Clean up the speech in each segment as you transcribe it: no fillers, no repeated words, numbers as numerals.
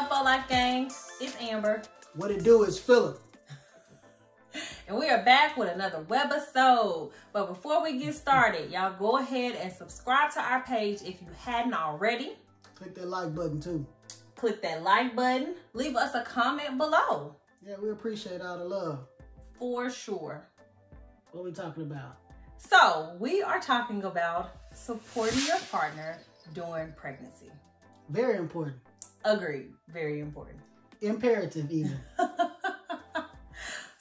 up, For Life Gang? It's Amber. What it do is Philip. And we are back with another webisode. But before we get started, y'all go ahead and subscribe to our page if you hadn't already. Click that like button too. Click that like button. Leave us a comment below. Yeah, we appreciate all the love. For sure. What are we talking about? So, we are talking about supporting your partner during pregnancy. Very important. Agreed. Very important. Imperative even.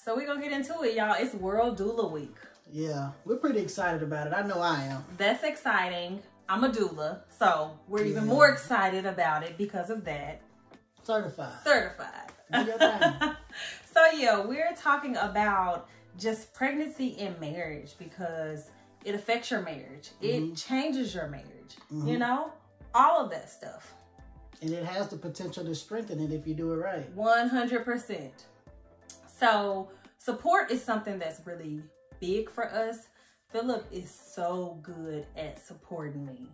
So we're going to get into it, y'all. It's World Doula Week. Yeah, we're pretty excited about it. I know I am. That's exciting. I'm a doula, so we're even more excited about it because of that. Certified. Certified. Do your thing. So yeah, we're talking about just pregnancy and marriage because it affects your marriage. It changes your marriage. You know? All of that stuff. And it has the potential to strengthen it if you do it right. 100%. So support is something that's really big for us. Philip is so good at supporting me.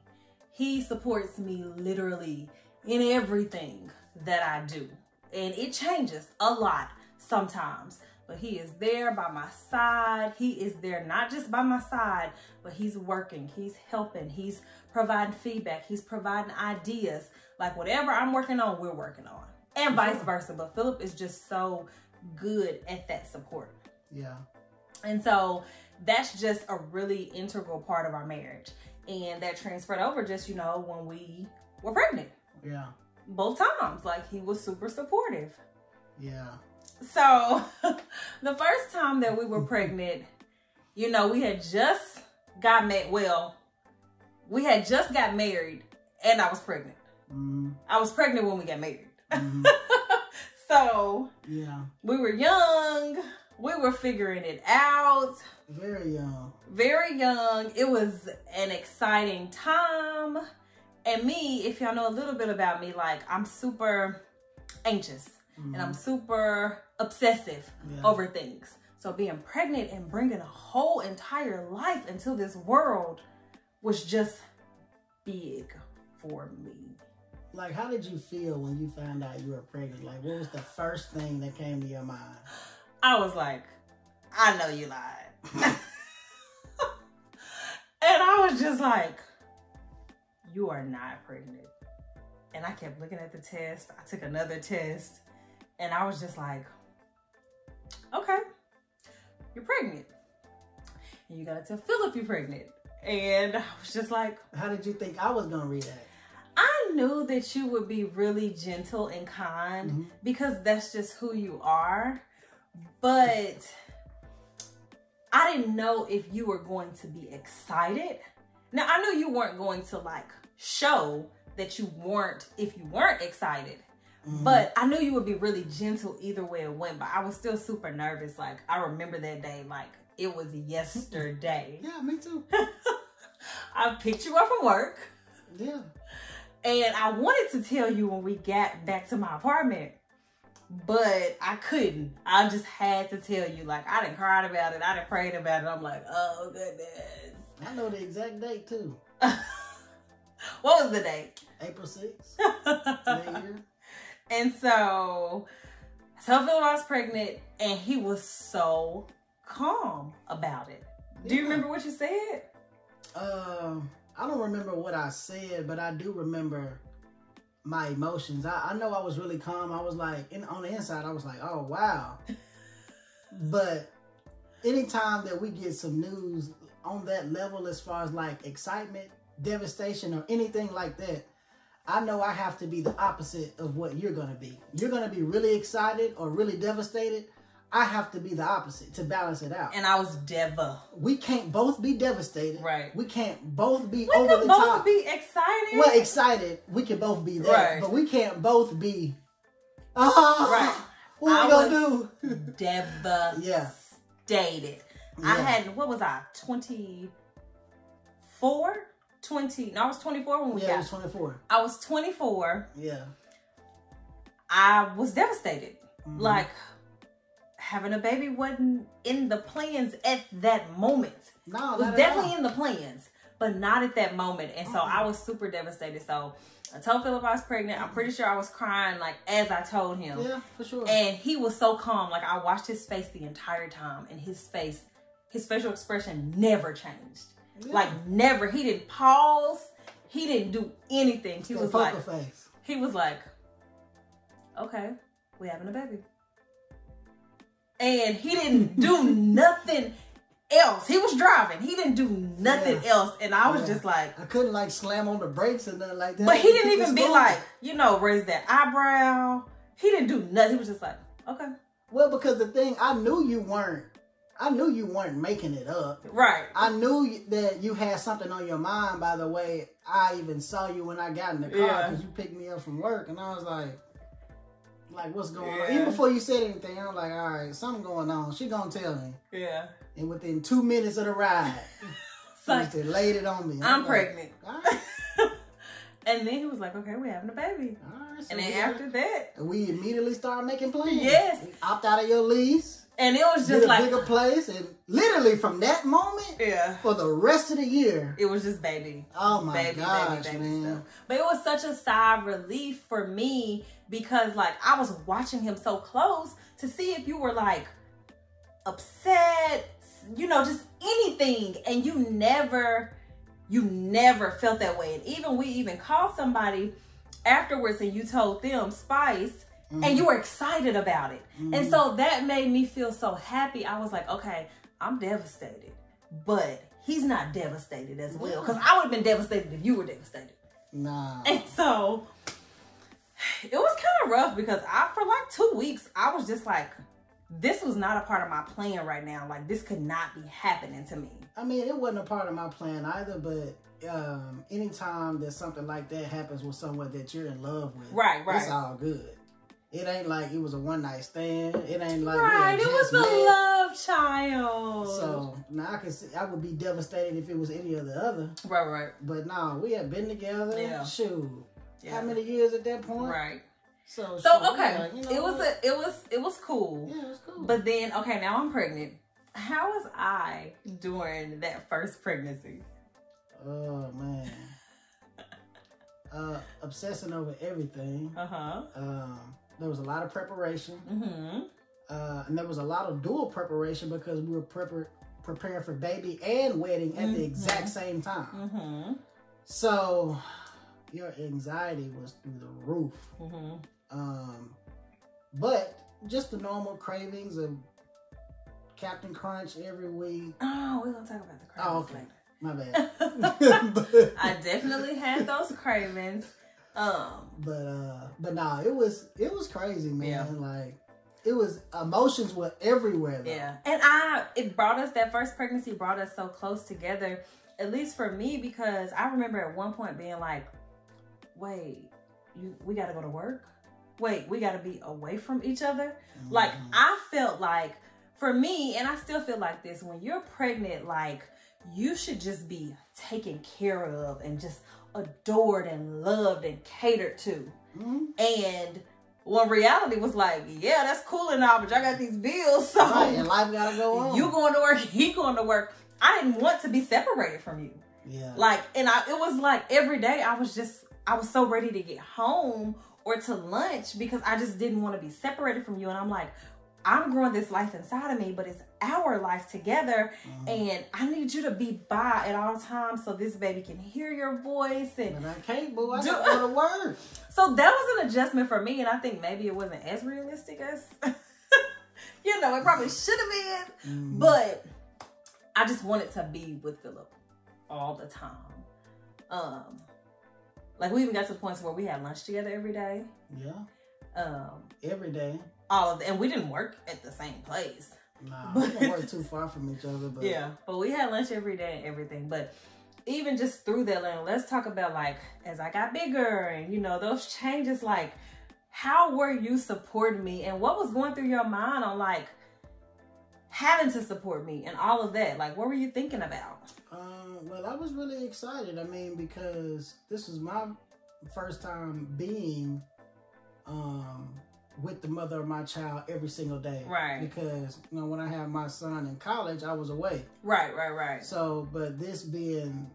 He supports me literally in everything that I do. And it changes a lot sometimes. But he is there by my side. He is there not just by my side, but he's working. He's helping. He's providing feedback. He's providing ideas. Like whatever I'm working on, we're working on. And vice versa. But Philip is just so good at that support. Yeah. And so that's just a really integral part of our marriage. And that transferred over just, you know, when we were pregnant. Yeah. Both times. Like he was super supportive. Yeah. So the first time that we were pregnant, you know, we had just got married. Well, we had just got married and I was pregnant. I was pregnant when we got married. So yeah, we were young. We were figuring it out. Very young. Very young. It was an exciting time. And me, if y'all know a little bit about me, like I'm super anxious and I'm super obsessive over things. So being pregnant and bringing a whole entire life into this world was just big for me. Like, how did you feel when you found out you were pregnant? Like, what was the first thing that came to your mind? I was like, I know you lied. And I was just like, you are not pregnant. And I kept looking at the test. I took another test. And I was just like, okay, you're pregnant. And you gotta tell Philip you're pregnant. And I was just like, how did you think I was gonna react? I knew that you would be really gentle and kind because that's just who you are. But I didn't know if you were going to be excited. Now, I knew you weren't going to like show that you weren't if you weren't excited. But I knew you would be really gentle either way it went. But I was still super nervous. Like, I remember that day like it was yesterday. Yeah, me too. I picked you up from work. Yeah. And I wanted to tell you when we got back to my apartment, but I couldn't. I just had to tell you. Like, I done cried about it. I done prayed about it. I'm like, oh, goodness. I know the exact date, too. What was the date? April 6th. And so I told Phil I was pregnant, and he was so calm about it. Do you remember what you said? I don't remember what I said, but I do remember my emotions. I know I was really calm. I was like, on the inside, I was like, oh, wow. But anytime that we get some news on that level as far as like excitement, devastation, or anything like that, I know I have to be the opposite of what you're going to be. You're going to be really excited or really devastated. I have to be the opposite to balance it out. And I was deva. We can't both be devastated. Right. We can't both be we over the top. We can both be excited. Well, excited. We can both be that. Right. But we can't both be, right. What we going to do? Devastated. Yeah. I had, what was I, 24? No, I was 24 when we got. Yeah, I was 24. I was 24. Yeah. I was devastated. Like, having a baby wasn't in the plans at that moment. No, it was definitely in the plans, but not at that moment. And so I was super devastated. So I told Philip I was pregnant. I'm pretty sure I was crying like as I told him. Yeah, for sure. And he was so calm. Like I watched his face the entire time, and his facial expression never changed. Yeah. Like never. He didn't pause. He didn't do anything. He was like, he was like, okay, we having a baby. And he didn't do nothing else. He was driving. He didn't do nothing else. And I was just like, I couldn't like slam on the brakes or nothing like that. But he didn't even be like, you know, raise that eyebrow. He didn't do nothing. He was just like, okay. Well, because the thing, I knew you weren't making it up. Right. I knew that you had something on your mind by the way I even saw you when I got in the car, because you picked me up from work, and I was like, what's going on? Even before you said anything, I was like, all right, something going on. She gonna tell me. Yeah. And within 2 minutes of the ride, she laid it on me. I'm pregnant. All right. And then he was like, okay, we're having a baby. All right. So and then after that, we immediately started making plans. Yes. We opt out of your lease. And it was just like a bigger place, and literally from that moment, for the rest of the year, it was just baby. Oh my gosh, man! Stuff. But it was such a sigh of relief for me, because like I was watching him so close to see if you were like upset, you know, just anything, and you never felt that way. And we even called somebody afterwards, and you told them Spice. And you were excited about it. And so that made me feel so happy. I was like, okay, I'm devastated, but he's not devastated as well. Because I would have been devastated if you were devastated. Nah. And so it was kind of rough, because for like 2 weeks, I was just like, this was not a part of my plan right now. Like, this could not be happening to me. I mean, it wasn't a part of my plan either, but anytime that something like that happens with someone that you're in love with, it's all good. It ain't like it was a one-night stand. It ain't like it was a love child. So now I would be devastated if it was any of the other. Right. But no, we have been together. Yeah. Shoot, how many years at that point? Right. So okay, like, you know, it was cool. Yeah, it was cool. But then now I'm pregnant. How was I during that first pregnancy? Oh man. Obsessing over everything. There was a lot of preparation. And there was a lot of dual preparation, because we were preparing for baby and wedding at the exact same time. So your anxiety was through the roof. But just the normal cravings of Captain Crunch every week. Oh, we're going to talk about the cravings later. My bad. I definitely had those cravings. But nah, it was crazy, man. Like, it was, emotions were everywhere though. Yeah. And that first pregnancy brought us so close together, at least for me, because I remember at one point being like, wait, we got to go to work? Wait, we got to be away from each other? Like, I felt like, for me, and I still feel like this, when you're pregnant, like, you should just be taken care of and just adored and loved and catered to. And when reality was like, yeah, that's cool and all, but y'all got these bills, so and life gotta go on. You going to work, he going to work. I didn't want to be separated from you. Yeah. Like, and it was like every day I was so ready to get home or to lunch, because I just didn't want to be separated from you. And I'm like, I'm growing this life inside of me, but it's our life together. And I need you to be by at all times so this baby can hear your voice. And I can't, boo. I gotta go to work. So that was an adjustment for me. And I think maybe it wasn't as realistic as, you know, it probably should have been. But I just wanted to be with Philip all the time. Like, we even got to the points where we had lunch together every day. Yeah. Every day. And we didn't work at the same place. Nah, we didn't work too far from each other. But yeah, but we had lunch every day and everything. But even just through that, let's talk about, like, as I got bigger and, you know, those changes, like, how were you supporting me, and what was going through your mind on, like, having to support me and all of that? Like, what were you thinking about? Well, I was really excited. I mean, because this was my first time being with the mother of my child every single day. Right. Because, you know, when I had my son in college, I was away. Right. So, but this being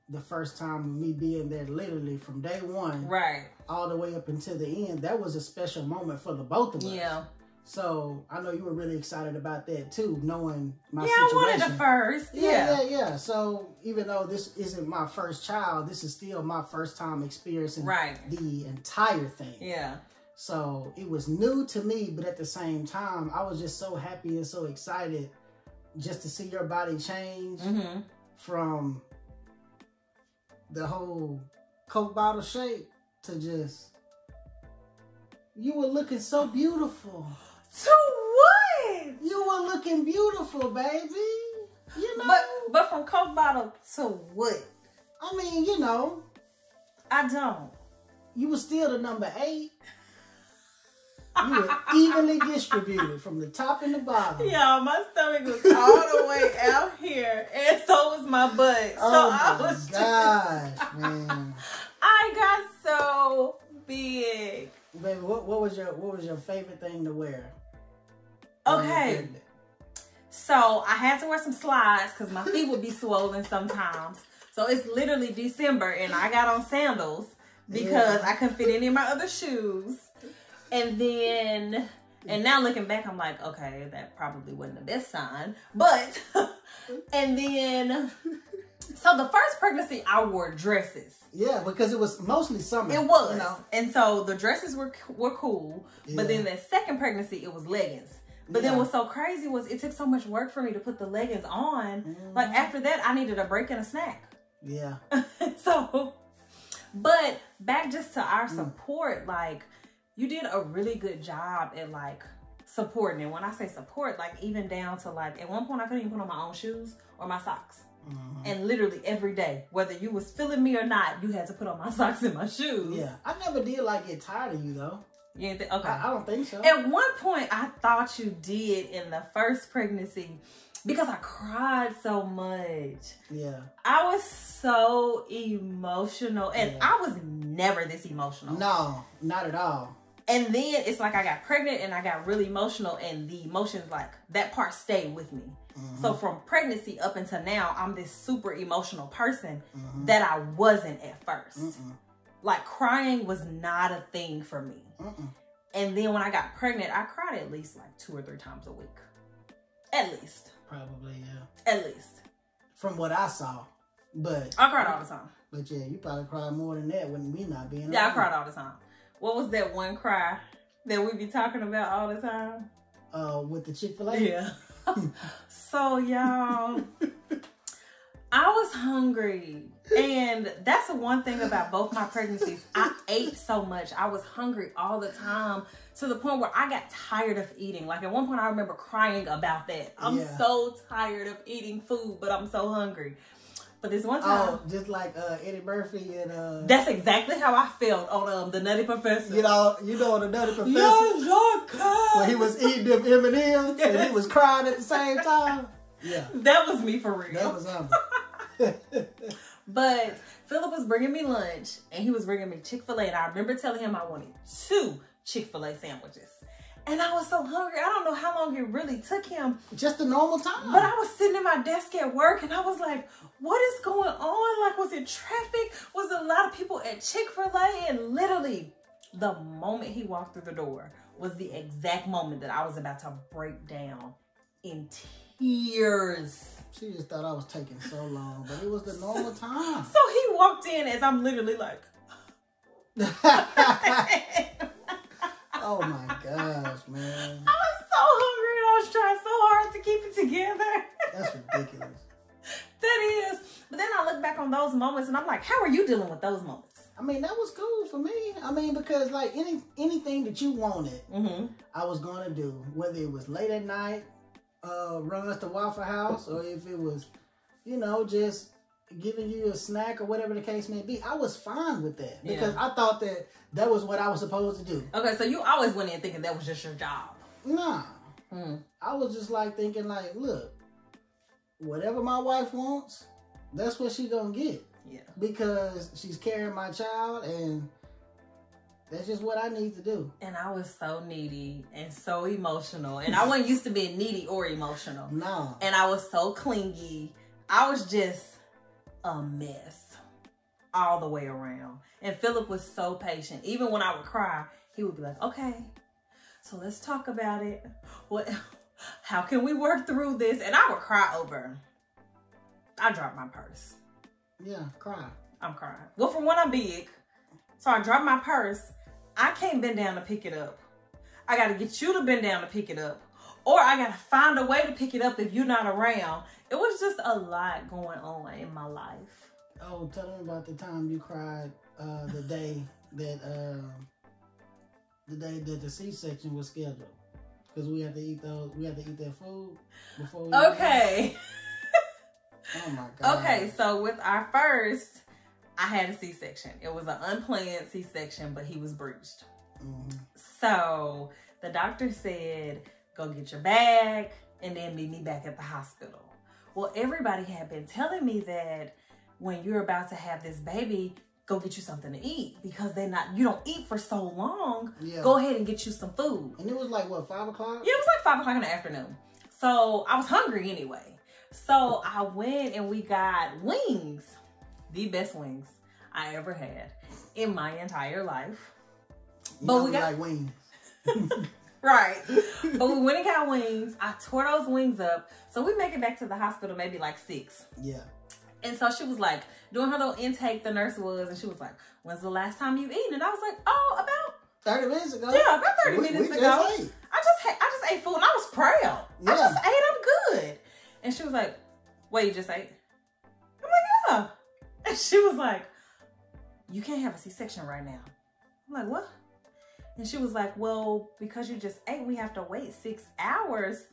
the first time me being there literally from day one. Right. All the way up until the end. That was a special moment for the both of us. Yeah. So I know you were really excited about that too, knowing my situation. I wanted the first. Yeah. So even though this isn't my first child, this is still my first time experiencing the entire thing. Yeah. So it was new to me, but at the same time, I was just so happy and so excited just to see your body change from the whole Coke bottle shape to just, you were looking so beautiful. To what? You were looking beautiful, baby. You know? But from Coke bottle to what? I mean, you know. I don't. You were still the number 8. You were evenly distributed from the top and the bottom. Yeah, my stomach was all the way out here, and so was my butt. Oh my gosh, man! I got so big. Baby, what was your favorite thing to wear? Okay, so I had to wear some slides because my feet would be swollen sometimes. So it's literally December, and I got on sandals because I couldn't fit any of my other shoes. And then, and now looking back, I'm like, okay, that probably wasn't the best sign. But, and then, so the first pregnancy, I wore dresses. Yeah, because it was mostly summer. It was. You know? And so the dresses were cool. Yeah. But then that second pregnancy, it was leggings. But then what's so crazy was it took so much work for me to put the leggings on. Like after that, I needed a break and a snack. Yeah. So, but back just to our support, like, you did a really good job at like supporting. And when I say support, like even down to like, at one point I couldn't even put on my own shoes or my socks. And literally every day, whether you was feeling me or not, you had to put on my socks and my shoes. Yeah. I never did like get tired of you though. You didn't okay. I don't think so. At one point I thought you did in the first pregnancy because I cried so much. Yeah. I was so emotional and I was never this emotional. No, not at all. And then it's like I got pregnant and I got really emotional and the emotions, like that part stayed with me. So from pregnancy up until now, I'm this super emotional person that I wasn't at first. Like crying was not a thing for me. And then when I got pregnant, I cried at least like 2 or 3 times a week. At least. Probably, yeah. At least. From what I saw. But I cried all the time. But yeah, you probably cried more than that when we not being around. I cried all the time. What was that one cry that we be talking about all the time? With the Chick-fil-A? Yeah. So, y'all, I was hungry. And that's the one thing about both my pregnancies. I ate so much. I was hungry all the time to the point where I got tired of eating. Like at one point, I remember crying about that. I'm so tired of eating food, but I'm so hungry. But this one time, just like Eddie Murphy and that's exactly how I felt on the Nutty Professor. You know the Nutty Professor. Yes, when he was eating them M&Ms and he was crying at the same time. Yeah, that was me for real. That was But Philip was bringing me lunch and he was bringing me Chick-fil-A, and I remember telling him I wanted 2 Chick-fil-A sandwiches. And I was so hungry. I don't know how long it really took him. Just a normal time. But I was sitting at my desk at work and I was like, what is going on? Like, was it traffic? Was there a lot of people at Chick-fil-A? And literally, the moment he walked through the door was the exact moment that I was about to break down in tears. She just thought I was taking so long, but it was the normal time. So he walked in as I'm literally like... Oh my gosh, man. I was so hungry and I was trying so hard to keep it together. That's ridiculous. That is. But then I look back on those moments and I'm like, how are you dealing with those moments? I mean, that was cool for me. I mean, because like anything that you wanted, I was going to do. Whether it was late at night, run us to Waffle House, or if it was, you know, just giving you a snack or whatever the case may be, I was fine with that. Because I thought that was what I was supposed to do. Okay, so you always went in thinking that was just your job. Nah. I was just like thinking like, look, whatever my wife wants, that's what she gonna get. Yeah. Because she's carrying my child and that's just what I need to do. And I was so needy and so emotional. And I wasn't used to being needy or emotional. No. And I was so clingy. I was just a mess all the way around. And Philip was so patient. Even when I would cry, he would be like, okay, so let's talk about it. How can we work through this? And I would cry over. I dropped my purse. Yeah, cry. I'm crying. Well, for one, I'm big. So I dropped my purse. I can't bend down to pick it up. I got to get you to bend down to pick it up. Or I got to find a way to pick it up if you're not around. It was just a lot going on in my life. Oh, tell them about the time you cried the day that the C-section was scheduled. Because we had to eat that food before we Okay. Oh my God. Okay, so with our first, I had a C-section. It was an unplanned C-section, but he was breached. Mm-hmm. So the doctor said, go get your bag and then meet me back at the hospital. Well, everybody had been telling me that when you're about to have this baby, go get you something to eat because you don't eat for so long. Yeah. Go ahead and get you some food. And it was like, what, 5 o'clock? Yeah, it was like 5 o'clock in the afternoon. So I was hungry anyway. So I went and we got wings. The best wings I ever had in my entire life. But we got like wings. Right. But we went and got wings. I tore those wings up. So we make it back to the hospital maybe like 6. Yeah. And so she was like, doing her little intake, the nurse was, and she was like, when's the last time you've eaten? And I was like, oh, about 30 minutes ago. Yeah, about 30 minutes ago. I just ate food and I was proud. Yeah. I just ate, I'm good. And she was like, wait, you just ate? I'm like, yeah. And she was like, you can't have a C-section right now. I'm like, what? And she was like, well, because you just ate, we have to wait 6 hours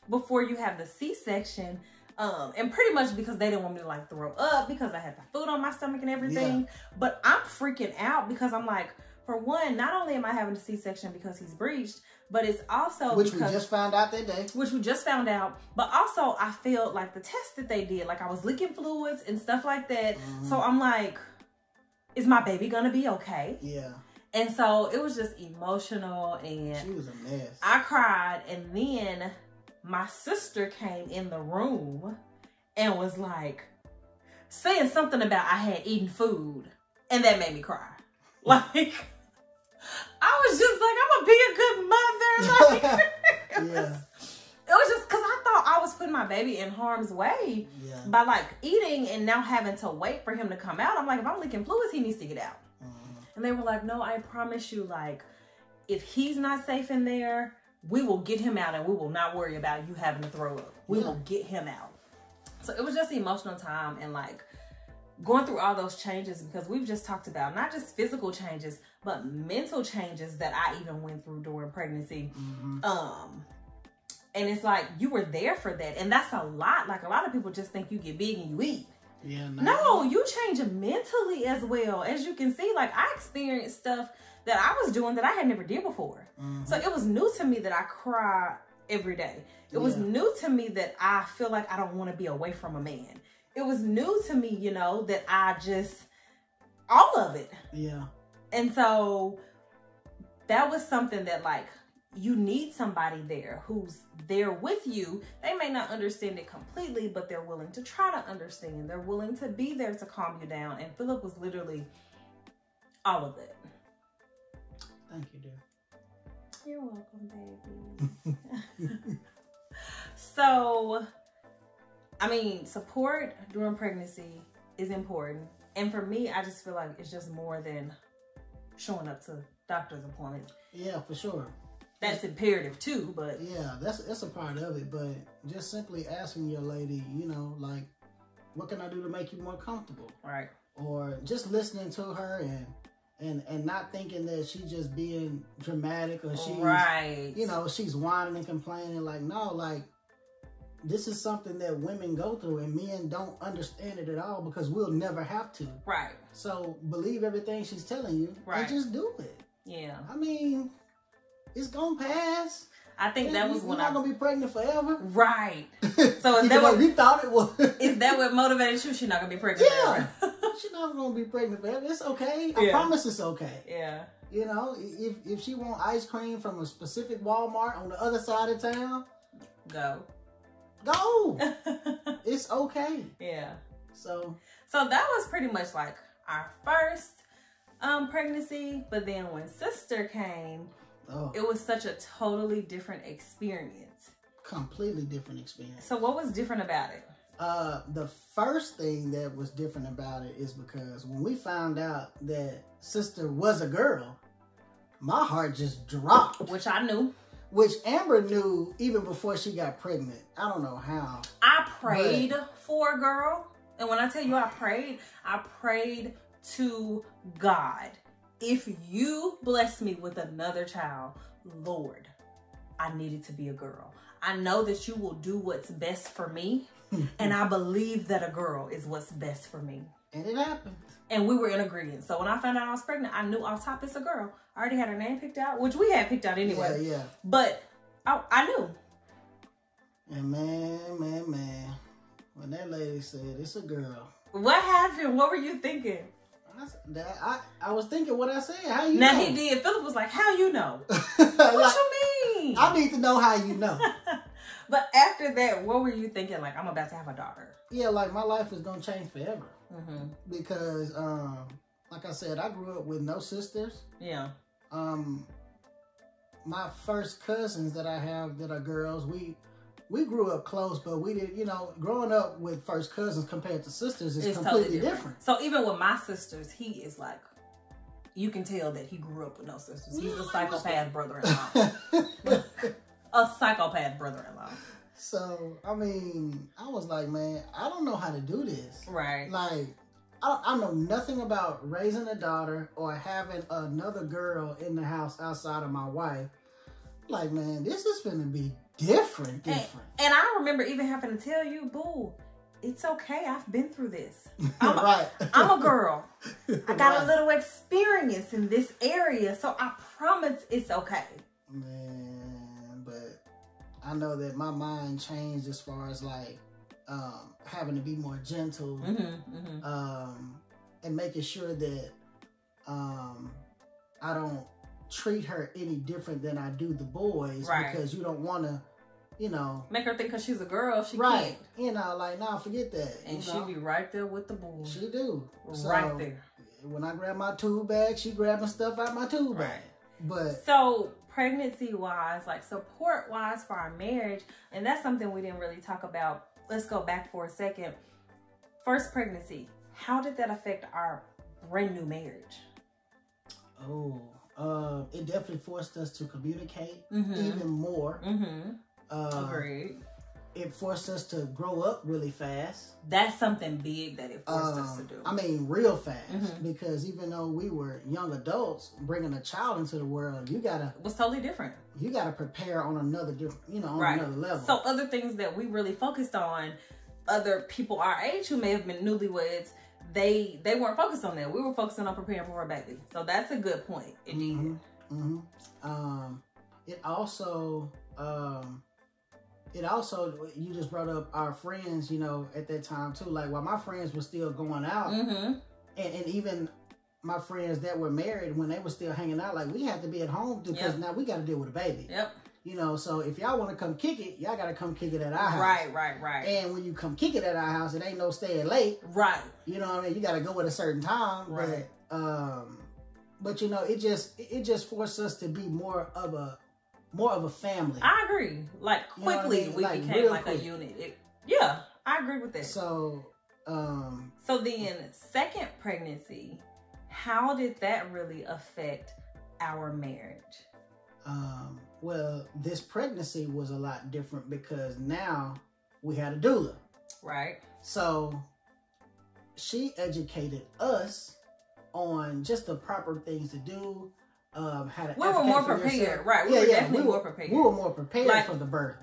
before you have the C-section. And pretty much because they didn't want me to like throw up because I had the food on my stomach and everything. Yeah. But I'm freaking out because I'm like, for one, not only am I having a C-section because he's breached, but it's also Which we just found out that day. Which we just found out. But also I felt like the test that they did, like I was licking fluids and stuff like that. Mm-hmm. So I'm like, is my baby gonna be okay? Yeah. And so it was just emotional and she was a mess. I cried, and then my sister came in the room and was like saying something about I had eaten food, and that made me cry. Like I was just like, I'm gonna be a good mother. Like, it was just because I thought I was putting my baby in harm's way by like eating and now having to wait for him to come out. I'm like, if I'm licking fluids, he needs to get out. And they were like, no, I promise you, like, if he's not safe in there, we will get him out and we will not worry about you having to throw up. We will get him out. So it was just an emotional time and like going through all those changes, because we've just talked about not just physical changes, but mental changes that I even went through during pregnancy. Mm-hmm. And it's like, you were there for that. And that's a lot. Like a lot of people just think you get big and you eat. Yeah, no, you change mentally as well. As you can see, like I experienced stuff that I was doing that I had never did before. Mm-hmm. So it was new to me that I cry every day. It was new to me that I feel like I don't want to be away from a man. It was new to me, you know, that I just, all of it. Yeah. And so that was something that like, you need somebody there who's there with you. They may not understand it completely, but they're willing to try to understand. They're willing to be there to calm you down. And Philip was literally all of it. Thank you, dear. You're welcome, baby. So, I mean, support during pregnancy is important. And for me, I just feel like it's just more than showing up to doctor's appointments. Yeah, for sure. That's imperative too, but yeah, that's a part of it. But just simply asking your lady, you know, like, what can I do to make you more comfortable? Right. Or just listening to her and not thinking that she's just being dramatic or she's you know, she's whining and complaining. Like, no, like this is something that women go through and men don't understand it at all because we'll never have to. Right. So believe everything she's telling you and just do it. Yeah. I mean, it's gonna pass. I think that was when I'm not gonna be pregnant forever. Right. So is that what we thought it was? Is that what motivated you? She's not gonna be pregnant forever. She's not gonna be pregnant forever. It's okay. I promise it's okay. Yeah. You know, if she want ice cream from a specific Walmart on the other side of town, go. It's okay. Yeah. So that was pretty much like our first pregnancy. But then when sister came, it was such a totally different experience. Completely different experience. So what was different about it? The first thing that was different about it is because when we found out that sister was a girl, my heart just dropped. Which I knew. Which Amber knew even before she got pregnant. I don't know how. I prayed for a girl. And when I tell you I prayed to God. If you bless me with another child, Lord, I need it to be a girl. I know that you will do what's best for me. And I believe that a girl is what's best for me. And it happened. And we were in agreement. So when I found out I was pregnant, I knew off top it's a girl. I already had her name picked out, which we had picked out anyway. Yeah. But I knew. And man, when that lady said it's a girl. What happened? What were you thinking? I was thinking what I said. How you now know? He did. Philip was like, how you know? What you mean? I need to know how you know. But after that, what were you thinking? Like, I'm about to have a daughter. Yeah, like my life is going to change forever. Because, like I said, I grew up with no sisters. Yeah. My first cousins that I have that are girls, we grew up close, but we did, you know, growing up with first cousins compared to sisters is completely totally different. So even with my sisters, he is like, you can tell that he grew up with no sisters. He's a psychopath brother-in-law. A psychopath brother-in-law. So, I mean, I was like, man, I don't know how to do this. Right. Like, I know nothing about raising a daughter or having another girl in the house outside of my wife. Like, man, this is going to be different. And I remember even having to tell you, boo, it's okay. I've been through this. I'm a girl. I got a little experience in this area, so I promise it's okay. Man, but I know that my mind changed as far as like having to be more gentle and making sure that I don't treat her any different than I do the boys, because you don't want to, you know, make her think because she's a girl she can't. can't. You know, like, nah, forget that. And she be right there with the boys. She do. Right there. When I grab my tool bag, she grabbing stuff out my tool bag. But so pregnancy wise, like support wise for our marriage, and that's something we didn't really talk about. Let's go back for a second. First pregnancy, how did that affect our brand new marriage? It definitely forced us to communicate even more. Agreed. It forced us to grow up really fast. That's something big that it forced us to do. I mean, real fast. Because even though we were young adults, bringing a child into the world, it was totally different. You gotta prepare on another another level. So other things that we really focused on, other people our age who may have been newlyweds, they weren't focused on that. We were focusing on preparing for our baby. So that's a good point. Indeed. It also, you just brought up our friends, you know, at that time too. Like, while my friends were still going out, and even my friends that were married, when they were still hanging out, like, we had to be at home because now we got to deal with a baby. You know, so if y'all want to come kick it, y'all got to come kick it at our house. Right. And when you come kick it at our house, it ain't no staying late. You know what I mean? You got to go at a certain time. But you know, it just forced us to be more of a family. I agree. Like, quickly, we became like a unit. I agree with that. So then second pregnancy, how did that really affect our marriage? Well, this pregnancy was a lot different because now we had a doula. So she educated us on just the proper things to do. How to we were more prepared, We were definitely more prepared. We were more prepared for the birth.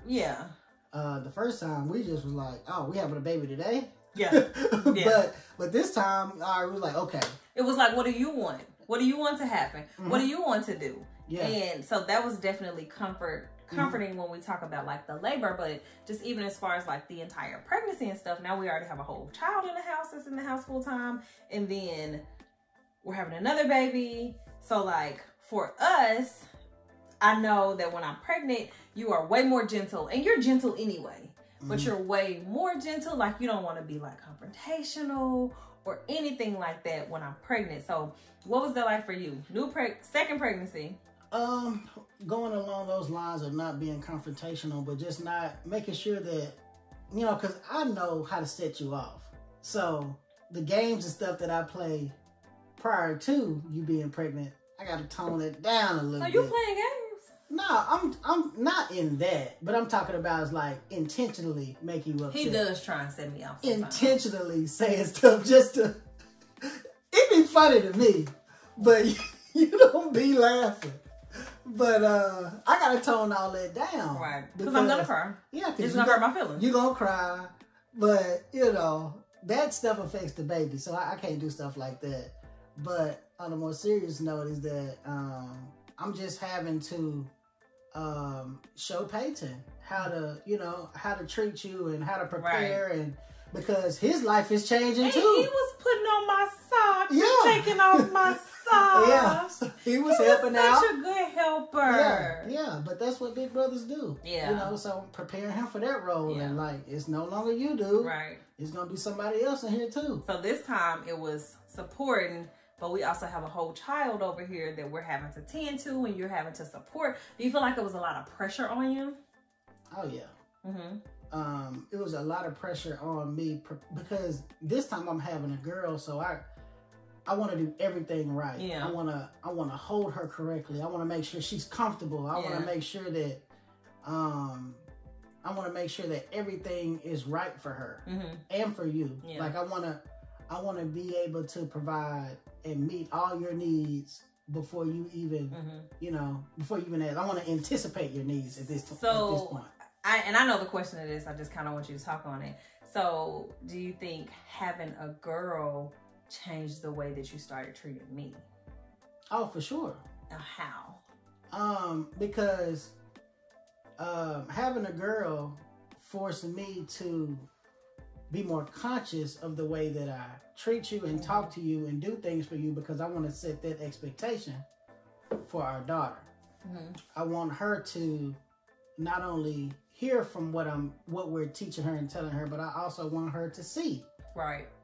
The first time we just was like, oh, we having a baby today? But this time I was like, okay. It was like, what do you want? What do you want to happen? What do you want to do? And so that was definitely comforting when we talk about like the labor, but just even as far as like the entire pregnancy and stuff, now we already have a whole child in the house that's in the house full time, and then we're having another baby. So like for us, I know that when I'm pregnant, you are way more gentle, and you're gentle anyway. but you're way more gentle. Like you don't want to be like confrontational or anything like that when I'm pregnant. So what was that like for you? Second pregnancy? Going along those lines of not being confrontational, but just not making sure that, you know, because I know how to set you off. So the games and stuff that I play prior to you being pregnant, I got to tone it down a little bit. Are you playing games? No, I'm not in that, but I'm talking about is like intentionally making you upset. He does try and set me off sometimes. Intentionally saying stuff just to, it be funny to me, but you don't be laughing. But I gotta tone all that down. Right. Because I'm gonna cry. Yeah, because it's gonna hurt my feelings. You're gonna cry. But, you know, that stuff affects the baby. So I can't do stuff like that. But on a more serious note is that I'm just having to show Peyton how to, you know, how to treat you and how to prepare. Right. And because his life is changing and too. He was putting on my socks and taking off my socks. Yeah, he was helping out. Such a good helper. Yeah, but that's what big brothers do. Yeah, you know, so preparing him for that role, and like it's no longer you, dude. Right, it's gonna be somebody else in here too. So this time it was supporting, but we also have a whole child over here that we're having to tend to, and you're having to support. Do you feel like it was a lot of pressure on you? Oh yeah. It was a lot of pressure on me because this time I'm having a girl, so I want to do everything right. Yeah. I want to hold her correctly. I want to make sure she's comfortable. I want to make sure that everything is right for her and for you. Yeah. Like I want to be able to provide and meet all your needs before you even, you know, before you even ask. I want to anticipate your needs at this point. I know the question it is. I just kind of want you to talk on it. So do you think having a girl changed the way that you started treating me? Oh, for sure. How? Because having a girl forced me to be more conscious of the way that I treat you and talk to you and do things for you, because I want to set that expectation for our daughter. I want her to not only hear from what we're teaching her and telling her, but I also want her to see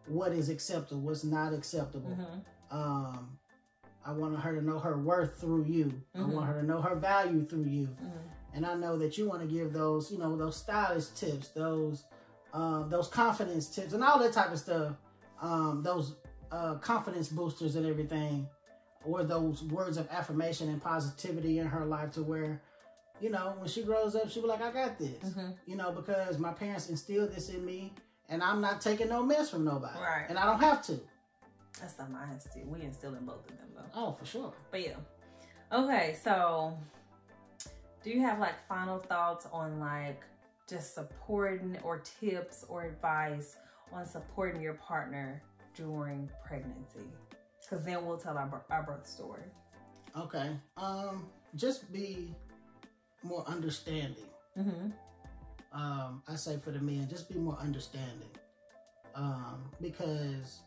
what is acceptable, what's not acceptable. I want her to know her worth through you. I want her to know her value through you. And I know that you want to give those, you know, those stylish tips, those confidence tips and all that type of stuff. Those confidence boosters and everything, or those words of affirmation and positivity in her life, to where, you know, when she grows up, she'll be like, I got this. You know, because my parents instilled this in me, and I'm not taking no mess from nobody. Right. And I don't have to. That's something I instill. We instill in both of them, though. Oh, for sure. But yeah. Okay, so do you have like final thoughts on like just supporting, or tips or advice on supporting your partner during pregnancy? Because then we'll tell our birth story. Okay. Just be more understanding. I say for the men, just be more understanding. Because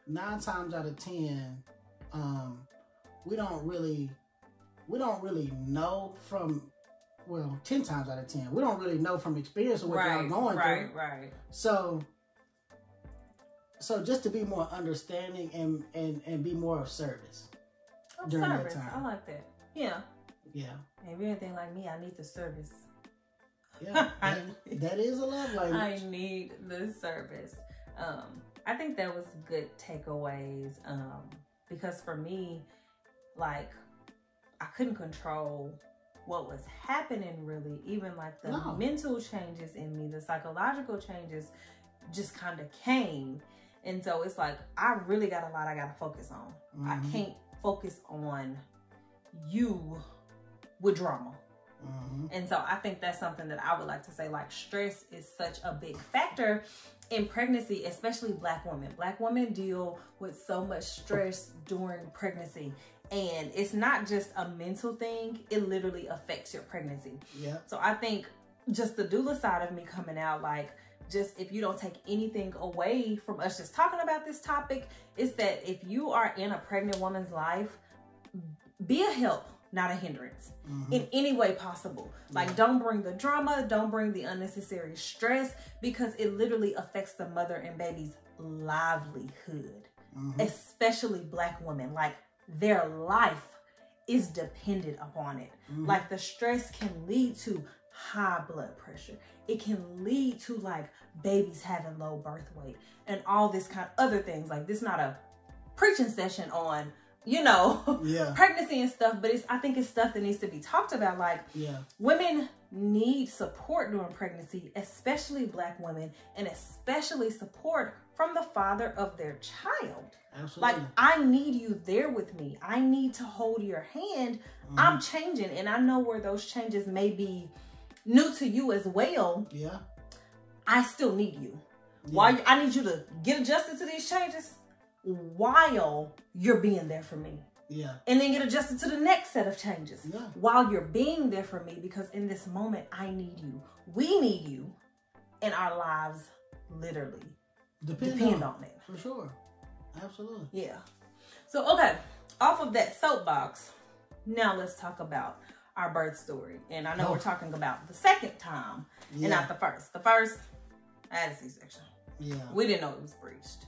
9 times out of 10, we don't really know from, well, 10 times out of 10, we don't really know from experience of what y'all going through. Right. So just to be more understanding and be more of service during that time. I like that. Yeah. Yeah. If you're anything like me, I need the service. Yeah, that is a love language. I need the service. I think that was good takeaways. Because for me, like, I couldn't control what was happening really. Even like the mental changes in me, the psychological changes just kind of came. And so it's like, I really got a lot I got to focus on. I can't focus on you with drama. And so I think that's something that I would like to say, like, stress is such a big factor in pregnancy, especially Black women. Black women deal with so much stress during pregnancy, and it's not just a mental thing, it literally affects your pregnancy. Yeah. So I think just the doula side of me coming out, like, just if you don't take anything away from us just talking about this topic, is that if you are in a pregnant woman's life, be a help. not a hindrance in any way possible. Like, don't bring the drama, don't bring the unnecessary stress, because it literally affects the mother and baby's livelihood, especially Black women. Like, their life is dependent upon it. Like, the stress can lead to high blood pressure. It can lead to like babies having low birth weight and all this kind of other things. Like, this is not a preaching session on, you know, pregnancy and stuff, but I think it's stuff that needs to be talked about. Like, women need support during pregnancy, especially Black women, and especially support from the father of their child. Absolutely. Like, I need you there with me. I need to hold your hand. I'm changing, and I know where those changes may be new to you as well. I still need you. Why? I need you to get adjusted to these changes while you're being there for me. And then get adjusted to the next set of changes while you're being there for me, because in this moment, I need you. We need you, and our lives literally depend on it. For sure. Absolutely. Yeah. So, okay, off of that soapbox, now let's talk about our birth story. And I know we're talking about the second time and not the first. The first, I had a C-section. We didn't know it was breached.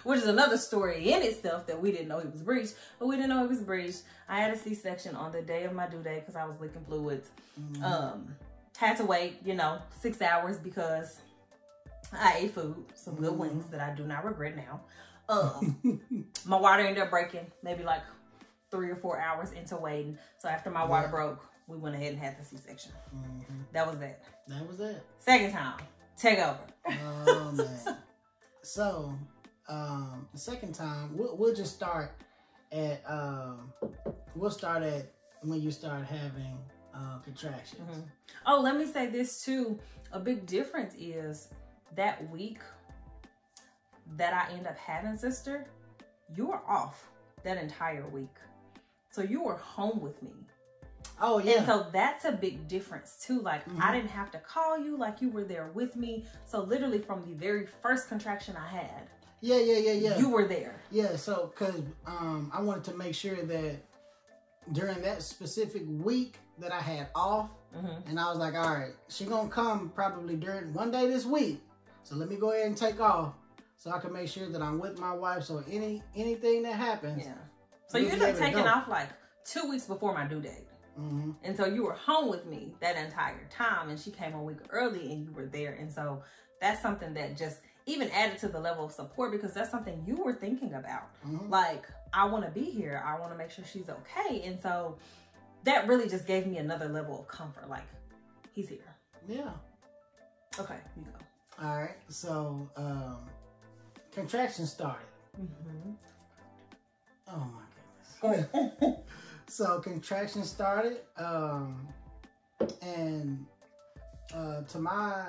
Which is another story in itself, that we didn't know he was breached. But we didn't know he was breached. I had a C-section on the day of my due date because I was leaking fluids. Had to wait, 6 hours because I ate food, some good wings that I do not regret now. My water ended up breaking maybe like 3 or 4 hours into waiting. So after my water broke, we went ahead and had the C-section. That was that. That was it. Second time, take over. Oh man. So, the second time, we'll just start at we'll start at when you start having contractions. Oh, let me say this too. A big difference is that week that I end up having, sister, you were off that entire week. So you were home with me. Oh, yeah. And so that's a big difference too. Like, I didn't have to call you, like you were there with me. So literally from the very first contraction I had. Yeah. You were there. Yeah, so, because I wanted to make sure that during that specific week that I had off, and I was like, all right, she gonna come probably during one day this week. So let me go ahead and take off so I can make sure that I'm with my wife. So anything that happens. Yeah. So you ended up taking off like 2 weeks before my due date. And so you were home with me that entire time, and she came a week early and you were there. And so that's something that just even added to the level of support, because that's something you were thinking about. Like, I want to be here. I want to make sure she's okay. And so that really just gave me another level of comfort. Like, he's here. Yeah. Okay, you go. All right. So, contractions started. Oh my goodness. Go ahead. So contractions started, and to my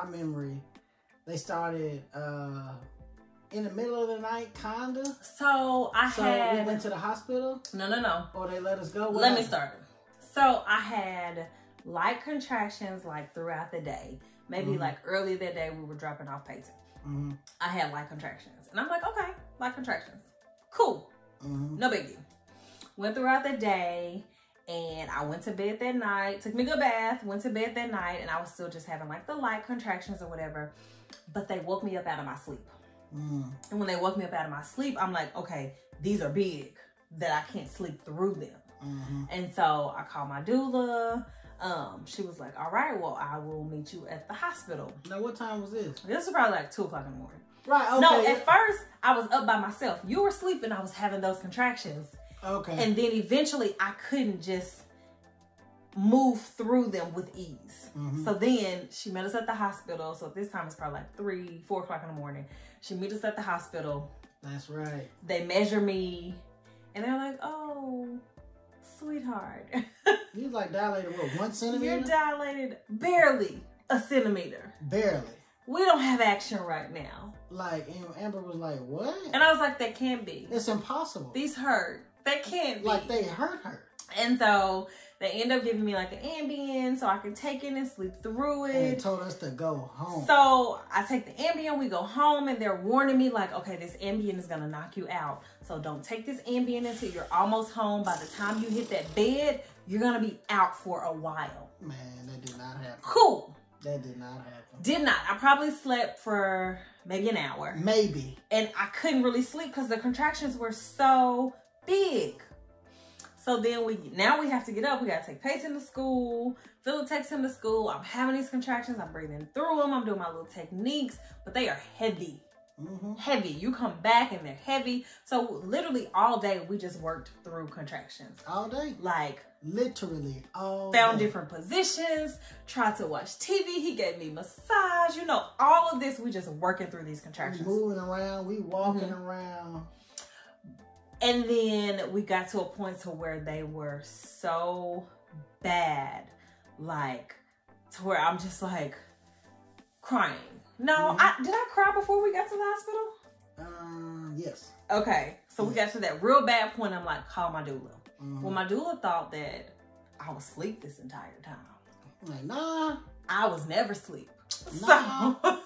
memory, they started in the middle of the night, kinda. So we went to the hospital. No. Or they let us go. Let me start. So I had light contractions like throughout the day. Maybe like early that day we were dropping off Peyton. I had light contractions, and I'm like, okay, light contractions, cool, no big deal. Went throughout the day, and I went to bed that night, took me a good bath, went to bed that night, and I was still just having like the light contractions or whatever, but they woke me up out of my sleep. And when they woke me up out of my sleep, I'm like, okay, these are big, that I can't sleep through them. And so I called my doula. She was like, all right, well, I will meet you at the hospital. Now, what time was this? This was probably like 2 o'clock in the morning. Right, okay. No, at first, I was up by myself. You were sleeping, I was having those contractions. Okay. And then eventually I couldn't just move through them with ease. So then she met us at the hospital. So this time it's probably like 3, 4 o'clock in the morning. She met us at the hospital. That's right. They measure me and they're like, oh, sweetheart. You like dilated what, 1 centimeter? You're dilated barely a centimeter. Barely. We don't have action right now. Like, and Amber was like, what? And I was like, that can't be. It's impossible. These hurt. That can't be. Like, they hurt her. And so they end up giving me like an Ambien so I can take it and sleep through it. And they told us to go home. So I take the Ambien, we go home, and they're warning me like, okay, this Ambien is gonna knock you out. So don't take this Ambien until you're almost home. By the time you hit that bed, you're gonna be out for a while. Man, that did not happen. Cool. That did not happen. Did not. I probably slept for maybe an hour. Maybe. And I couldn't really sleep because the contractions were so big. So then now we have to get up. We got to take Peyton to school. Philip takes him to school. I'm having these contractions. I'm breathing through them. I'm doing my little techniques, but they are heavy. Heavy. You come back and they're heavy. So literally all day we just worked through contractions. All day. Like literally all found day. Different positions, tried to watch TV. He gave me massage. You know, all of this, we just working through these contractions. We moving around. We walking around. And then we got to a point to where they were so bad, like to where I'm just like crying. No, did I cry before we got to the hospital? Yes. Okay, so we got to that real bad point. I'm like, call my doula. Well, my doula thought that I was asleep this entire time. Like, nah. I was never asleep. Nah. So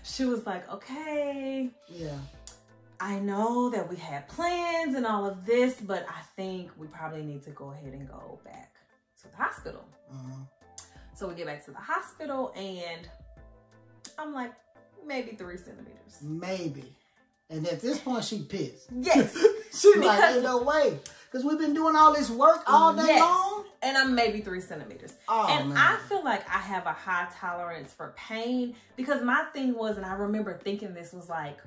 she was like, okay. Yeah. I know that we had plans and all of this, but I think we probably need to go ahead and go back to the hospital. So we get back to the hospital and I'm like, maybe 3 centimeters. Maybe. And at this point, she pissed. Yes. She like, ain't no way. Because we've been doing all this work all day long. And I'm maybe 3 centimeters. Oh, and man. I feel like I have a high tolerance for pain because my thing was, and I remember thinking this was like,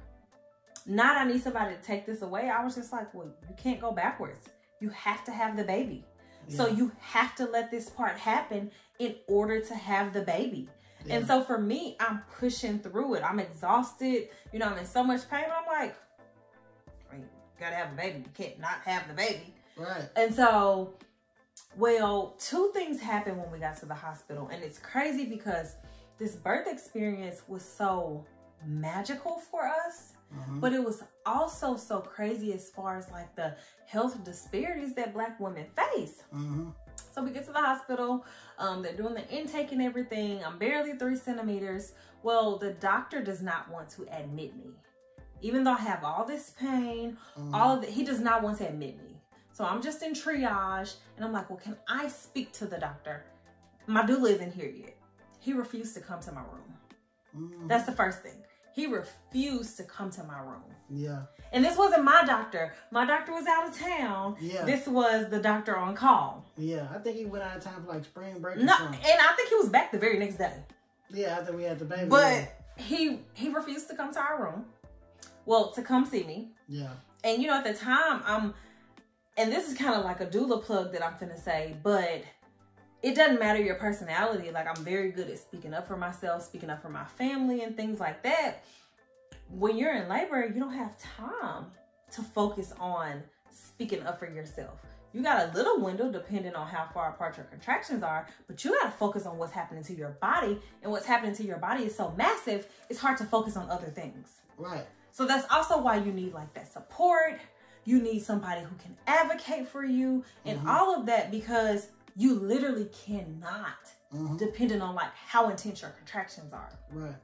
not I need somebody to take this away. I was just like, well, you can't go backwards. You have to have the baby. Yeah. So you have to let this part happen in order to have the baby. Yeah. And so for me, I'm pushing through it. I'm exhausted. You know, I'm in so much pain. I'm like, I mean, you gotta have a baby. You can't not have the baby. Right. And so, well, 2 things happened when we got to the hospital. And it's crazy because this birth experience was so magical for us. But it was also so crazy as far as like the health disparities that Black women face. So we get to the hospital, they're doing the intake and everything. I'm barely 3 centimeters. Well, the doctor does not want to admit me. Even though I have all this pain, all of it, he does not want to admit me. So I'm just in triage and I'm like, well, can I speak to the doctor? My doula isn't here yet. He refused to come to my room. That's the first thing. He refused to come to my room. Yeah. And this wasn't my doctor. My doctor was out of town. Yeah. This was the doctor on call. Yeah. I think he went out of town for like spring break. No, and I think he was back the very next day. Yeah, after we had the baby. But he refused to come to our room. Well, to come see me. Yeah. And you know, at the time, and this is kind of like a doula plug that I'm finna say, but it doesn't matter your personality. Like, I'm very good at speaking up for myself, speaking up for my family and things like that. When you're in labor, you don't have time to focus on speaking up for yourself. You got a little window depending on how far apart your contractions are, but you got to focus on what's happening to your body. And what's happening to your body is so massive, it's hard to focus on other things. Right. So that's also why you need like that support. You need somebody who can advocate for you and all of that, because you literally cannot, depending on like how intense your contractions are. Right.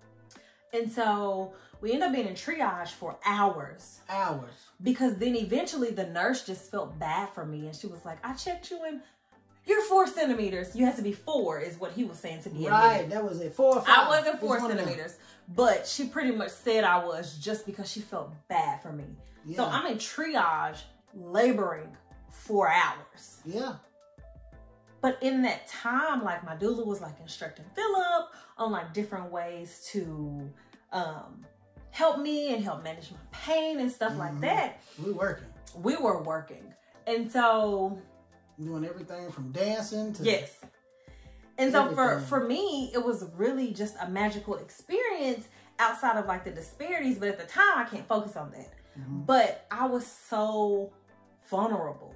And so we end up being in triage for hours. Hours. Because then eventually the nurse just felt bad for me. And she was like, I checked you and you're 4 centimeters. You have to be 4 is what he was saying to be right. That was it. 4 or 5. I wasn't 4 centimeters. But she pretty much said I was just because she felt bad for me. Yeah. So I'm in triage, laboring 4 hours. Yeah. But in that time, like my doula was like instructing Philip on like different ways to help me and help manage my pain and stuff like that. We were working. And so doing everything from dancing to yes. And so for me, it was really just a magical experience outside of like the disparities. But at the time, I can't focus on that. But I was so vulnerable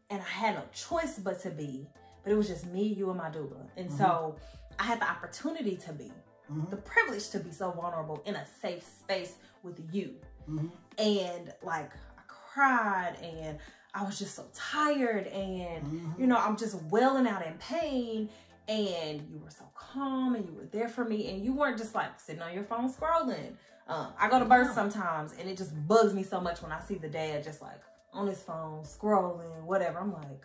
and I had no choice but to be. But it was just me, you, and my doula. And so I had the opportunity to be, the privilege to be so vulnerable in a safe space with you. And like I cried and I was just so tired and, you know, I'm just wailing out in pain. And you were so calm and you were there for me. And you weren't just like sitting on your phone scrolling. I go to birth sometimes and it just bugs me so much when I see the dad just like on his phone, scrolling, whatever. I'm like,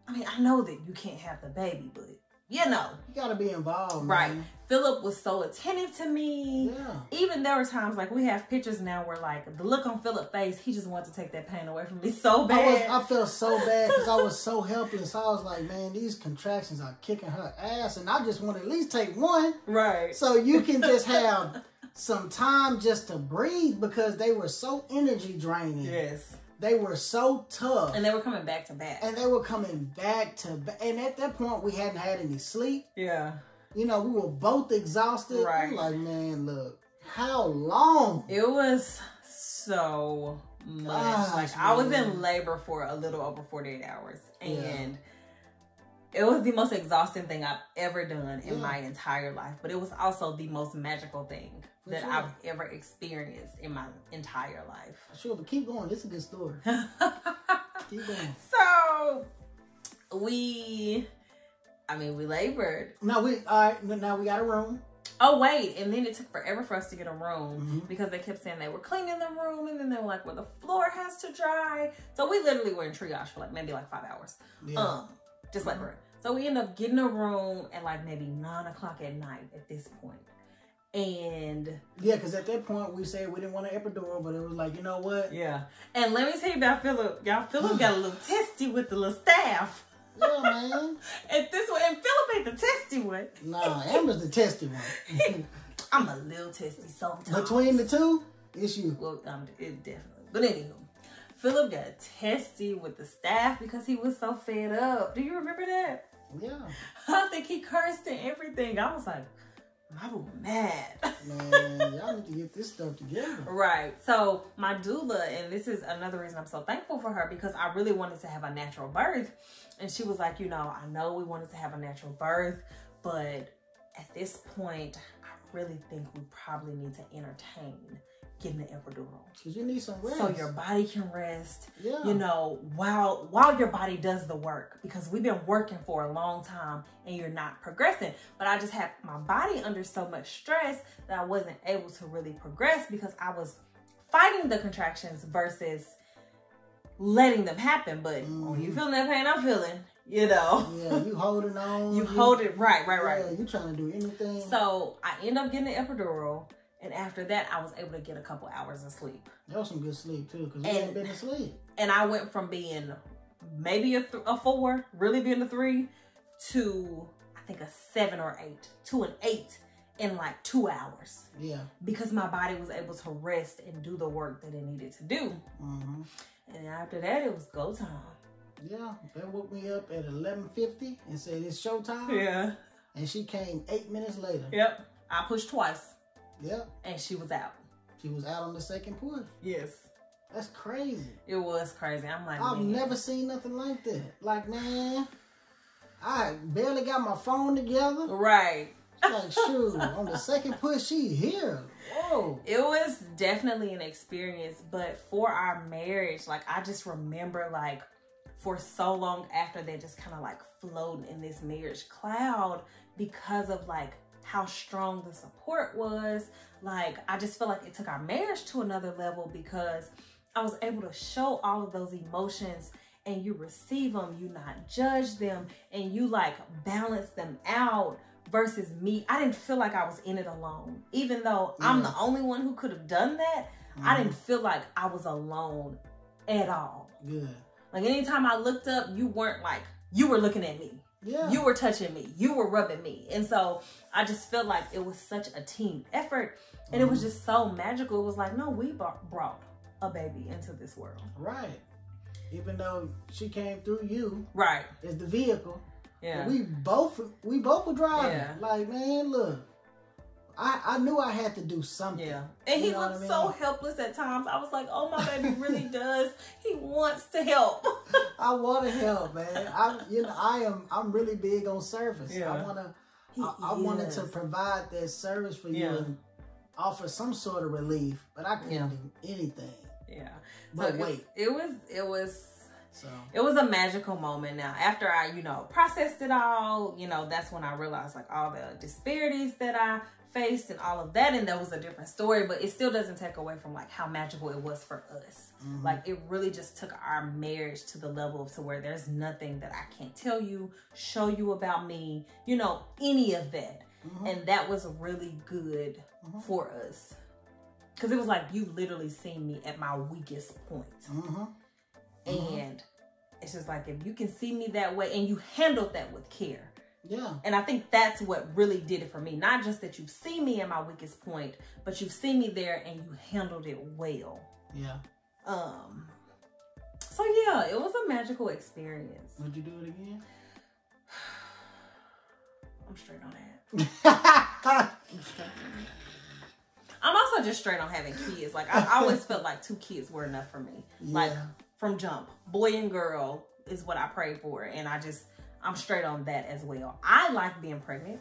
I mean, I know that you can't have the baby, but you know. You gotta be involved, right? Man. Philip was so attentive to me. Yeah. Even there were times, like we have pictures now where like the look on Philip's face, he just wanted to take that pain away from me so bad. I felt so bad because I was so helpless. I was like, man, these contractions are kicking her ass and I just want to at least take one. Right. So you can just have some time just to breathe because they were so energy draining. Yes. They were so tough. And they were coming back to back. And they were coming back to back. And at that point, we hadn't had any sleep. Yeah. You know, we were both exhausted. Right. We were like, man, look, how long? It was so much. Gosh, like, I was man. in labor for a little over 48 hours. And it was the most exhausting thing I've ever done in my entire life. But it was also the most magical thing that I've ever experienced in my entire life. Sure, but keep going. This is a good story. Keep going. So, we labored. Now we got a room. Oh, wait. And then it took forever for us to get a room because they kept saying they were cleaning the room. And then they were like, well, the floor has to dry. So we literally were in triage for like maybe like 5 hours. Yeah. Just laboring. So we ended up getting a room at like maybe 9 o'clock at night at this point. And yeah, because at that point we said we didn't want an epidural, but it was like, you know what? Yeah. And let me tell you about Philip. Y'all, Philip got a little testy with the little staff. Yeah, man. And this one, and Philip ain't the testy one. Nah, Amber's the testy one. I'm a little testy sometimes. Between the two, it's you. Well, it definitely. But anywho, Philip got testy with the staff because he was so fed up. Do you remember that? Yeah. I think he cursed and everything. I was like, I was mad. Man, y'all need to get this stuff together. Right. So my doula, and this is another reason I'm so thankful for her, because I really wanted to have a natural birth. And she was like, you know, I know we wanted to have a natural birth, but at this point, I really think we probably need to entertain getting the epidural. Because you need some rest. So your body can rest, yeah. you know, while your body does the work, because we've been working for a long time and you're not progressing. But I just had my body under so much stress that I wasn't able to really progress because I was fighting the contractions versus letting them happen. But when you feeling that pain I'm feeling, you know. Yeah, you holding on. You hold it, right. Yeah, you trying to do anything. So I end up getting the epidural. And after that, I was able to get a couple hours of sleep. That was some good sleep, too, because we hadn't been asleep. And I went from being maybe a 4, really being a 3, to, I think, a 7 or 8, to an 8 in like 2 hours. Yeah. Because my body was able to rest and do the work that it needed to do. And after that, it was go time. Yeah. They woke me up at 11:50 and said, it's showtime. Yeah. And she came 8 minutes later. Yep. I pushed twice. Yep. And she was out. She was out on the second push. Yes. That's crazy. It was crazy. I'm like, I've man. never seen nothing like that. Like, man, I barely got my phone together. Right. Like, shoot, on the second push, she's here. Whoa. It was definitely an experience, but for our marriage, like, I just remember, like, for so long after that, just kind of like floating in this marriage cloud because of like how strong the support was. Like, I just feel like it took our marriage to another level because I was able to show all of those emotions and you receive them, you not judge them, and you like balance them out versus me. I didn't feel like I was in it alone. Even though I'm the only one who could have done that, I didn't feel like I was alone at all. Good. Like anytime I looked up, you weren't like, you were looking at me. Yeah. You were touching me. You were rubbing me. And so I just felt like it was such a team effort. And it was just so magical. It was like, no, we brought a baby into this world. Right. Even though she came through you. Right. As the vehicle. Yeah. We both were driving. Yeah. Like, man, look. I knew I had to do something. Yeah. And he looked so helpless at times. I was like, oh, my baby really does. He wants to help. I want to help, man. I'm really big on service. Yeah. I wanted to provide that service for you and offer some sort of relief, but I couldn't do anything. Yeah. But so wait. It was So it was a magical moment. Now, after I, processed it all, that's when I realized like all the disparities that I faced and all of that. And that was a different story, but it still doesn't take away from like how magical it was for us. Like it really just took our marriage to the level of to where there's nothing that I can't tell you, show you about me, any of that. And that was really good for us. Cause it was like, you literally seen me at my weakest point. And it's just like, if you can see me that way and you handled that with care. Yeah. And I think that's what really did it for me. Not just that you've seen me at my weakest point, but you've seen me there and you handled it well. Yeah. So yeah, it was a magical experience. Would you do it again? I'm straight on that. I'm also just straight on having kids. Like I always felt like 2 kids were enough for me. Yeah. Like from jump, boy and girl is what I prayed for. And I'm straight on that as well. I like being pregnant.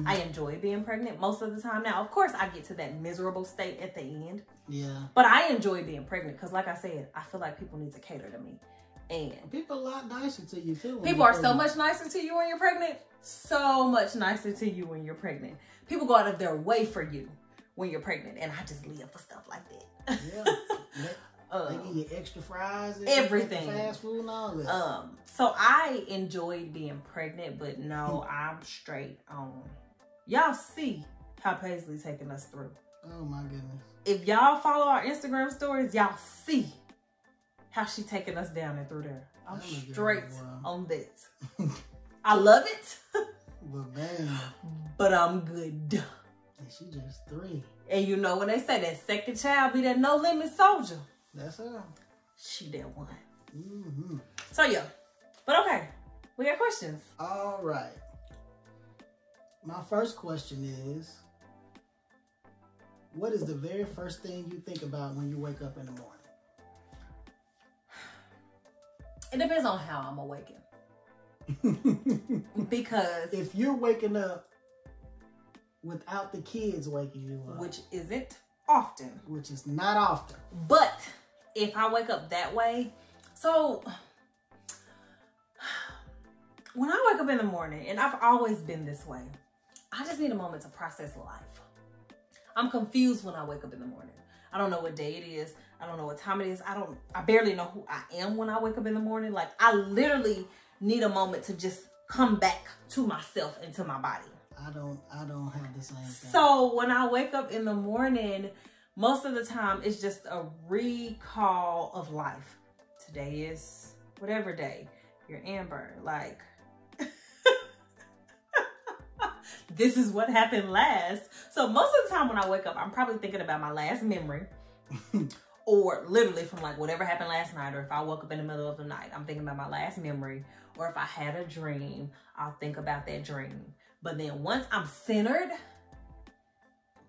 I enjoy being pregnant most of the time. Now, of course, I get to that miserable state at the end. Yeah. But I enjoy being pregnant because, like I said, I feel like people need to cater to me. And people are a lot nicer to you, too. People are so much nicer to you when you're pregnant. So much nicer to you when you're pregnant. People go out of their way for you when you're pregnant. And I just live for stuff like that. Yeah. They give you extra fries, everything, fast food, and all that. So I enjoyed being pregnant, but no, I'm straight on. Y'all see how Paisley taking us through. Oh my goodness! If y'all follow our Instagram stories, y'all see how she taking us down and through there. I'm straight on that. I love it. But man, but I'm good. And she just 3. And you know when they say that second child be that no limit soldier. That's her. She that one. So yeah. But okay. We got questions. All right. My first question is, what is the very first thing you think about when you wake up in the morning? It depends on how I'm awakened. Because if you're waking up without the kids waking you up, which isn't often, which is not often, but if I wake up that way, so when I wake up in the morning, and I've always been this way, I just need a moment to process life. I'm confused when I wake up in the morning. I don't know what day it is. I don't know what time it is. I barely know who I am when I wake up in the morning. Like I literally need a moment to just come back to myself and to my body. I don't have the same thing. So when I wake up in the morning, most of the time it's just a recall of life. Today is whatever day. You're Amber. Like, this is what happened last. So most of the time when I wake up, I'm probably thinking about my last memory. Or literally from like whatever happened last night. Or if I woke up in the middle of the night, I'm thinking about my last memory. Or if I had a dream, I'll think about that dream. But then once I'm centered,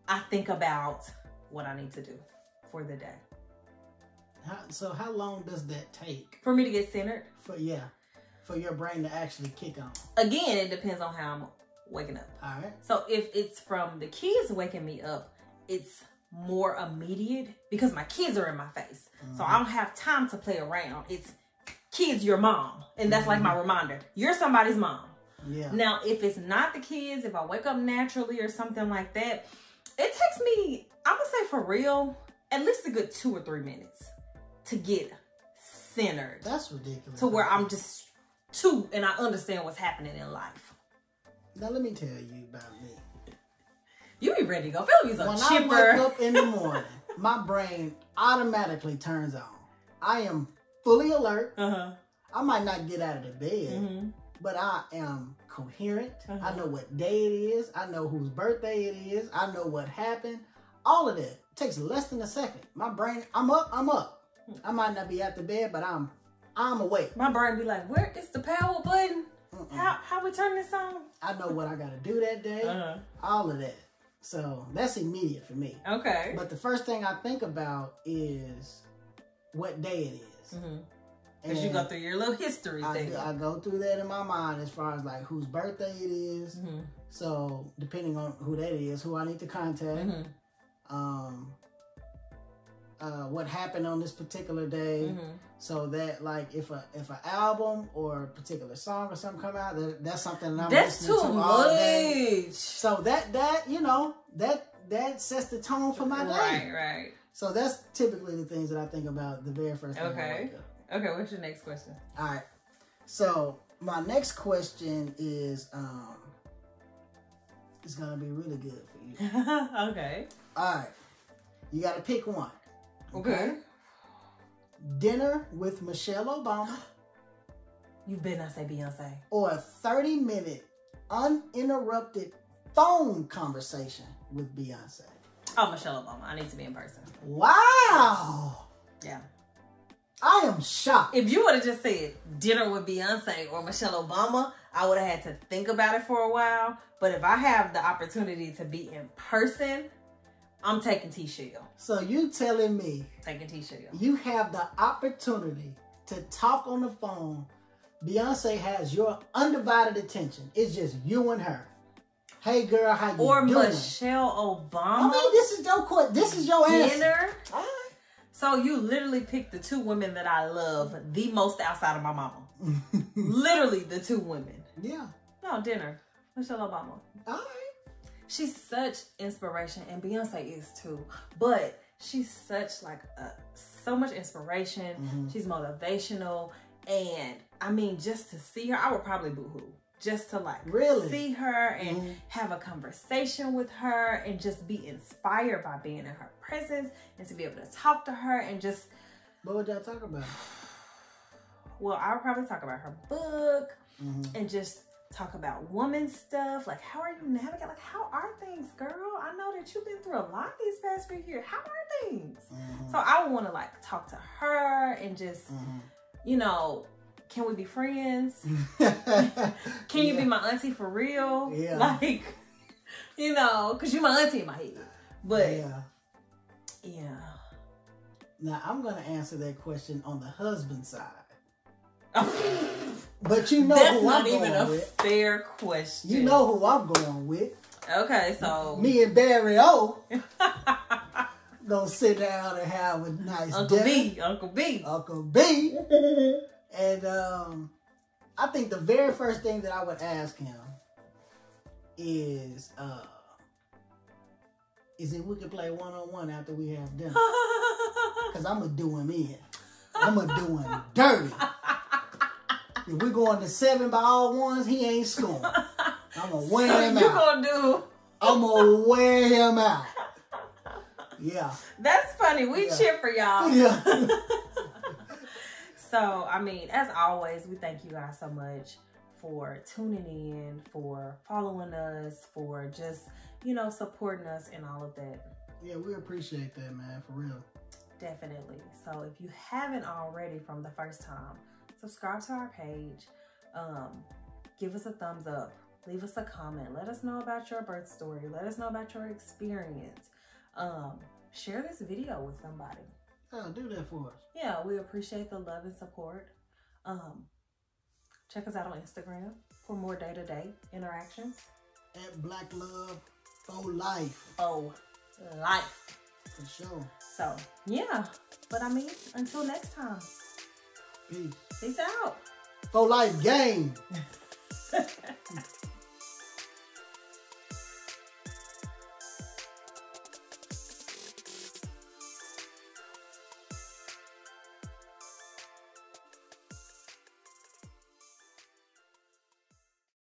I think about what I need to do for the day. So how long does that take? For me to get centered? For your brain to actually kick on. Again, it depends on how I'm waking up. All right. So if it's from the kids waking me up, it's more immediate because my kids are in my face. So I don't have time to play around. It's kids, your mom. And that's like my reminder. You're somebody's mom. Yeah. Now, if it's not the kids, if I wake up naturally or something like that, it takes me, I'm gonna say for real, at least a good 2 or 3 minutes to get centered. That's ridiculous. To where I'm just and I understand what's happening in life. Now let me tell you about me. You be ready to go. Feel me so chipper. When I wake up in the morning, my brain automatically turns on. I am fully alert. I might not get out of the bed, but I am coherent. I know what day it is. I know whose birthday it is. I know what happened. All of that. It takes less than a second. My brain, I'm up. I might not be at the bed, but I'm awake. My brain be like, where is the power button? How we turn this on? I know what I got to do that day. All of that. So that's immediate for me. Okay. But the first thing I think about is what day it is. Because you go through your little history thing. I go through that in my mind as far as like whose birthday it is. So depending on who that is, who I need to contact. what happened on this particular day, so that like if an album or a particular song or something come out, that's something that I'm listening to all day. So that you know that sets the tone for my day. Right. So that's typically the things that I think about the very first time I wake up. Okay, what's your next question? All right. So my next question is it's gonna be really good for you. Okay. All right. You gotta pick one. Okay. Dinner with Michelle Obama. You better not say Beyonce. Or a 30-minute uninterrupted phone conversation with Beyonce. Oh, Michelle Obama. I need to be in person. Wow. Yeah. I am shocked. If you would have just said dinner with Beyonce or Michelle Obama, I would have had to think about it for a while. But if I have the opportunity to be in person, I'm taking T-Shell. So you telling me Taking T-Shell. you have the opportunity to talk on the phone. Beyonce has your undivided attention. It's just you and her. Hey girl, how you doing? Or Michelle Obama. I mean, this is your court. This is your answer. Dinner. All right. So you literally picked the two women that I love the most outside of my mama. Literally the two women. Yeah. No, dinner. Michelle Obama. All right. She's such inspiration, and Beyonce is too. But she's such like so much inspiration. She's motivational, and I mean, just to see her, I would probably boohoo. Just to like really see her and have a conversation with her and just be inspired by being in her presence and to be able to talk to her and just. What would y'all talk about? Well, I would probably talk about her book and just talk about woman stuff. Like, how are you navigating? Like, how are things, girl? I know that you've been through a lot these past few years. How are things? So I would want to like talk to her and just, you know, can we be friends? Can you be my auntie for real? Yeah. Like, you know, because you're my auntie in my head. But, yeah. Now, I'm going to answer that question on the husband side. But you know who I'm going with. That's not even a fair question. You know who I'm going with. Okay, so. Me and Barry O. Gonna sit down and have a nice dinner. Uncle B. And I think the very first thing that I would ask him is if we could play one-on-one after we have dinner. Because I'm going to do him in. I'm going to do him dirty. If we're going to 7 by all ones, he ain't scoring. I'm going to wear him out. I'm going to wear him out. Yeah. That's funny. We cheer for y'all. Yeah. So, I mean, as always, we thank you guys so much for tuning in, for following us, for just, you know, supporting us and all of that. Yeah, we appreciate that, man, for real. Definitely. So, if you haven't already from the first time, subscribe to our page. Give us a thumbs up. Leave us a comment. Let us know about your birth story. Let us know about your experience. Share this video with somebody. Oh, do that for us. Yeah, we appreciate the love and support. Check us out on Instagram for more day-to-day interactions. At Black Love for Life. Oh, life. For sure. So, yeah. But I mean, until next time. Peace. Peace out. For Life gang.